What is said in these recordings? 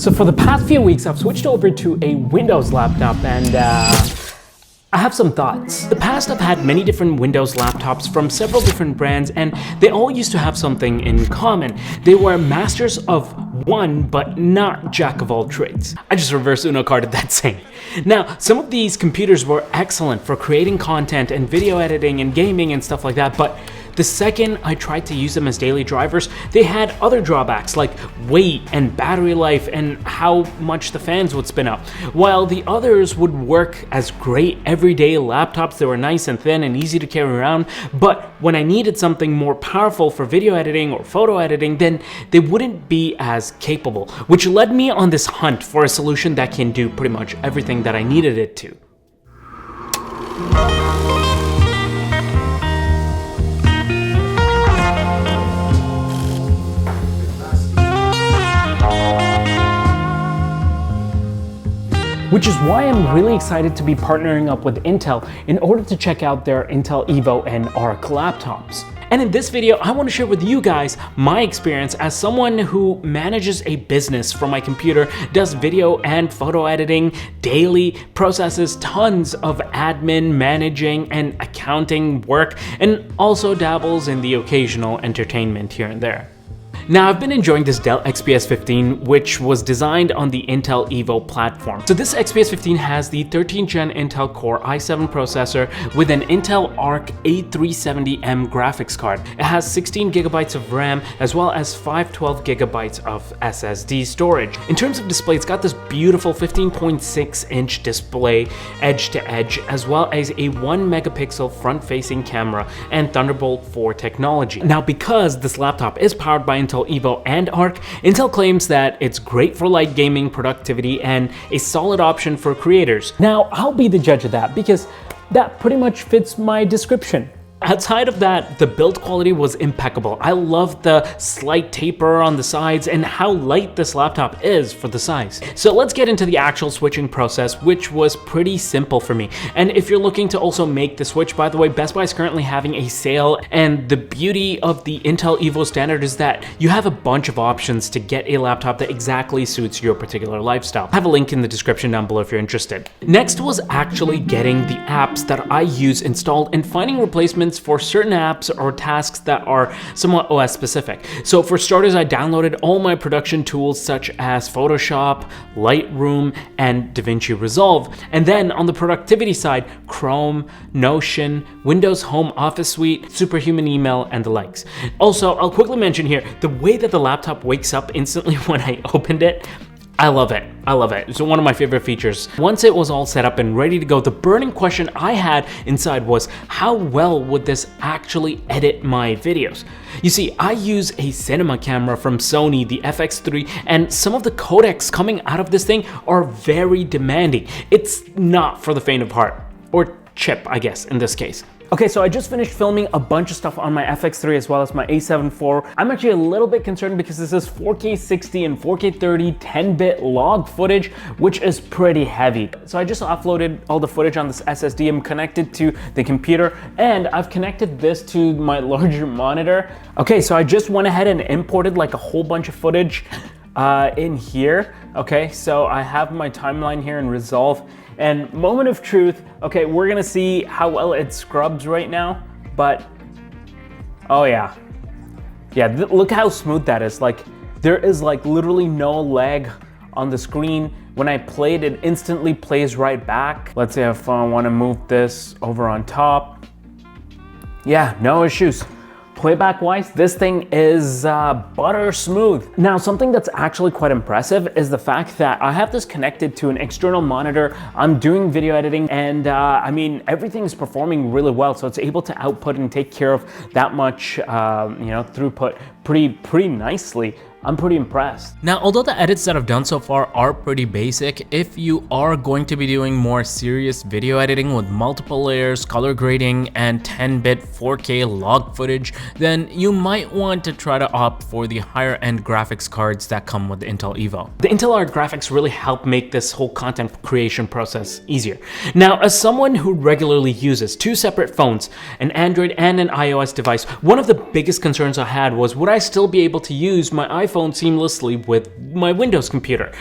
So for the past few weeks, I've switched over to a Windows laptop and I have some thoughts. In the past, I've had many different Windows laptops from several different brands, and they all used to have something in common. They were masters of one, but not jack of all trades. I just reverse Uno carded that saying. Now, some of these computers were excellent for creating content and video editing and gaming and stuff like that, but the second I tried to use them as daily drivers, they had other drawbacks like weight and battery life and how much the fans would spin up. While the others would work as great everyday laptops, they were nice and thin and easy to carry around, but when I needed something more powerful for video editing or photo editing, then they wouldn't be as capable, which led me on this hunt for a solution that can do pretty much everything that I needed it to. Which is why I'm really excited to be partnering up with Intel in order to check out their Intel Evo and Arc laptops. And in this video, I want to share with you guys my experience as someone who manages a business from my computer, does video and photo editing daily, processes tons of admin, managing, and accounting work, and also dabbles in the occasional entertainment here and there. Now, I've been enjoying this Dell XPS 15, which was designed on the Intel Evo platform. So this XPS 15 has the 13th gen Intel Core i7 processor with an Intel Arc A370M graphics card. It has 16 gigabytes of RAM as well as 512 gigabytes of SSD storage. In terms of display, it's got this beautiful 15.6-inch display edge to edge, as well as a 1 megapixel front-facing camera and Thunderbolt 4 technology. Now, because this laptop is powered by Intel Evo and Arc, Intel claims that it's great for light gaming, productivity, and a solid option for creators. Now, I'll be the judge of that because that pretty much fits my description. Outside of that, the build quality was impeccable. I love the slight taper on the sides and how light this laptop is for the size. So let's get into the actual switching process, which was pretty simple for me. And if you're looking to also make the switch, by the way, Best Buy is currently having a sale, and the beauty of the Intel Evo standard is that you have a bunch of options to get a laptop that exactly suits your particular lifestyle. I have a link in the description down below if you're interested. Next was actually getting the apps that I use installed and finding replacements for certain apps or tasks that are somewhat OS specific. So for starters, I downloaded all my production tools such as Photoshop, Lightroom, and DaVinci Resolve. And then on the productivity side, Chrome, Notion, Windows Home Office Suite, Superhuman Email, and the likes. Also, I'll quickly mention here, the way that the laptop wakes up instantly when I opened it, I love it. I love it. It's one of my favorite features. Once it was all set up and ready to go, the burning question I had inside was, how well would this actually edit my videos? You see, I use a cinema camera from Sony, the FX3, and some of the codecs coming out of this thing are very demanding. It's not for the faint of heart. Or chip, I guess, in this case. Okay, so I just finished filming a bunch of stuff on my FX3 as well as my A7 IV. I'm actually a little bit concerned because this is 4K 60 and 4K 30 10-bit log footage, which is pretty heavy. So I just offloaded all the footage on this SSD. I'm connected to the computer, and I've connected this to my larger monitor. Okay, so I just went ahead and imported like a whole bunch of footage in here. Okay, so I have my timeline here in Resolve. And moment of truth, okay, we're gonna see how well it scrubs right now, but, oh yeah. Yeah, look how smooth that is. Like, there is like literally no lag on the screen. When I play it, it instantly plays right back. Let's say if I wanna move this over on top. Yeah, no issues. Playback wise, this thing is butter smooth. Now, something that's actually quite impressive is the fact that I have this connected to an external monitor. I'm doing video editing, and I mean, everything is performing really well. So it's able to output and take care of that much, throughput pretty nicely. I'm pretty impressed. Now, although the edits that I've done so far are pretty basic, if you are going to be doing more serious video editing with multiple layers, color grading, and 10-bit 4K log footage, then you might want to try to opt for the higher end graphics cards that come with the Intel Evo. The Intel Arc graphics really help make this whole content creation process easier. Now, as someone who regularly uses two separate phones, an Android and an iOS device, one of the biggest concerns I had was, would I still be able to use my iPhone iPhone seamlessly with my Windows computer.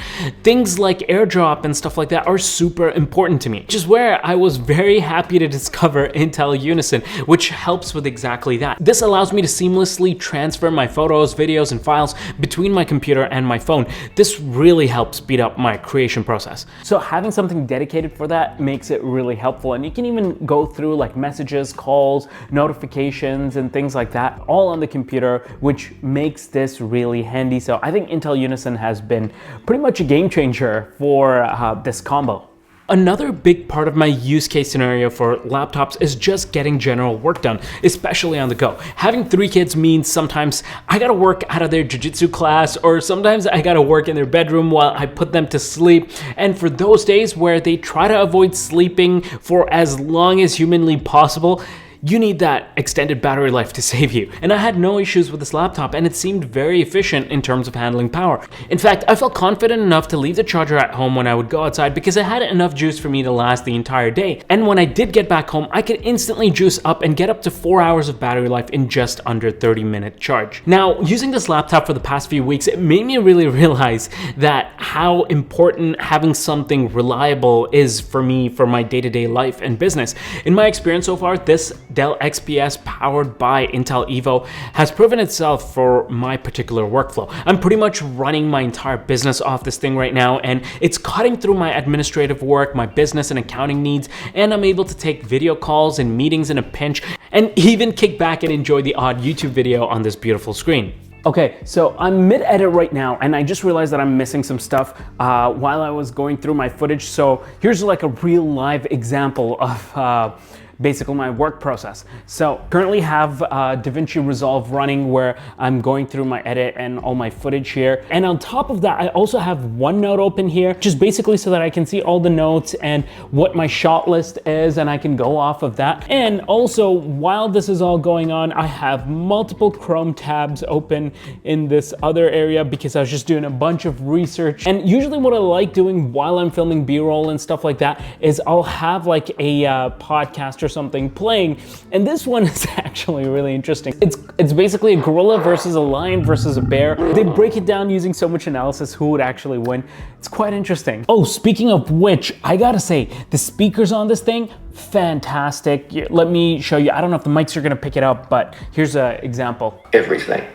Things like AirDrop and stuff like that are super important to me, which is where I was very happy to discover Intel Unison, which helps with exactly that. This allows me to seamlessly transfer my photos, videos, and files between my computer and my phone. This really helps speed up my creation process. So having something dedicated for that makes it really helpful, and you can even go through like messages, calls, notifications, and things like that all on the computer, which makes this really handy. So I think Intel Unison has been pretty much a game changer for this combo. Another big part of my use case scenario for laptops is just getting general work done, especially on the go. Having 3 kids means sometimes I gotta work out of their jiu-jitsu class, or sometimes I gotta work in their bedroom while I put them to sleep. And for those days where they try to avoid sleeping for as long as humanly possible, you need that extended battery life to save you. And I had no issues with this laptop, and it seemed very efficient in terms of handling power. In fact, I felt confident enough to leave the charger at home when I would go outside because it had enough juice for me to last the entire day. And when I did get back home, I could instantly juice up and get up to 4 hours of battery life in just under 30-minute charge. Now, using this laptop for the past few weeks, it made me really realize that how important having something reliable is for me for my day-to-day life and business. In my experience so far, this Dell XPS powered by Intel Evo has proven itself for my particular workflow. I'm pretty much running my entire business off this thing right now, and it's cutting through my administrative work, my business and accounting needs, and I'm able to take video calls and meetings in a pinch, and even kick back and enjoy the odd YouTube video on this beautiful screen. Okay, so I'm mid-edit right now, and I just realized that I'm missing some stuff while I was going through my footage. So here's like a real live example of basically my work process. So currently have DaVinci Resolve running where I'm going through my edit and all my footage here. And on top of that, I also have OneNote open here, just basically so that I can see all the notes and what my shot list is, and I can go off of that. And also, while this is all going on, I have multiple Chrome tabs open in this other area because I was just doing a bunch of research. And usually what I like doing while I'm filming B-roll and stuff like that is I'll have like a podcast or something playing, and this one is actually really interesting. It's basically a gorilla versus a lion versus a bear. They break it down using so much analysis who would actually win. It's quite interesting. Oh, speaking of which, I gotta say, the speakers on this thing, fantastic. Let me show you. I don't know if the mics are gonna pick it up, but here's an example. Everything.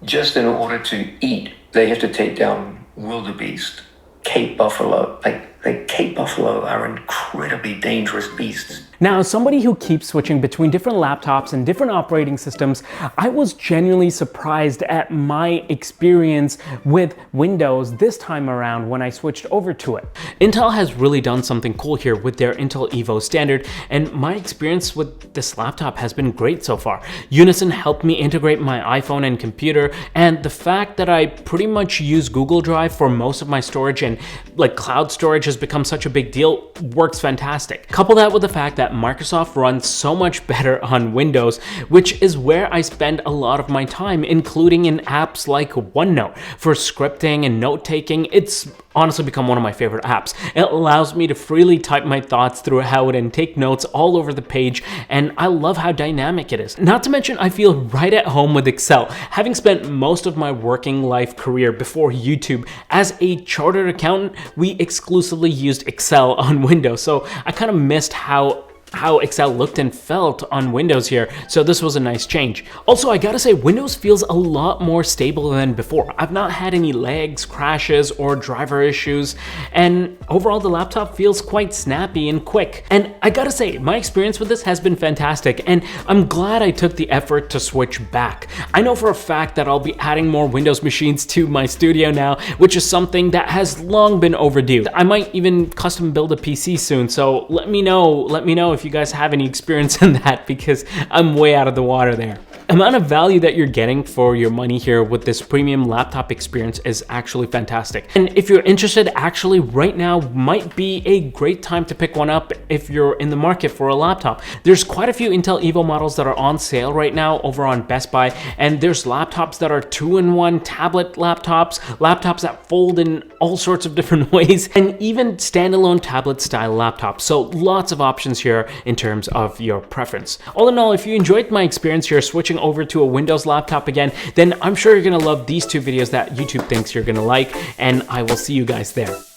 Just in order to eat, they have to take down wildebeest, Cape buffalo. Like Cape buffalo are incredibly dangerous beasts. Now, as somebody who keeps switching between different laptops and different operating systems, I was genuinely surprised at my experience with Windows this time around when I switched over to it. Intel has really done something cool here with their Intel Evo standard, and my experience with this laptop has been great so far. Unison helped me integrate my iPhone and computer, and the fact that I pretty much use Google Drive for most of my storage and like cloud storage has become such a big deal works fantastic. Couple that with the fact that Microsoft runs so much better on Windows, which is where I spend a lot of my time, including in apps like OneNote for scripting and note-taking. It's honestly become one of my favorite apps. It allows me to freely type my thoughts throughout and take notes all over the page, and I love how dynamic it is. Not to mention, I feel right at home with Excel. Having spent most of my working life career before YouTube as a chartered accountant, we exclusively used Excel on Windows, so I kind of missed how Excel looked and felt on Windows here, so this was a nice change. Also, I gotta say, Windows feels a lot more stable than before. I've not had any lags, crashes, or driver issues, and overall the laptop feels quite snappy and quick. And I gotta say, my experience with this has been fantastic, and I'm glad I took the effort to switch back. I know for a fact that I'll be adding more Windows machines to my studio now, which is something that has long been overdue. I might even custom build a PC soon, so let me know if you guys have any experience in that, because I'm way out of the water there. Amount of value that you're getting for your money here with this premium laptop experience is actually fantastic. And if you're interested, actually right now might be a great time to pick one up if you're in the market for a laptop. There's quite a few Intel Evo models that are on sale right now over on Best Buy, and there's laptops that are 2-in-1 tablet laptops that fold in all sorts of different ways, and even standalone tablet style laptops. So lots of options here in terms of your preference. All in all, if you enjoyed my experience here switching over to a Windows laptop again, then I'm sure you're gonna love these two videos that YouTube thinks you're gonna like, and I will see you guys there.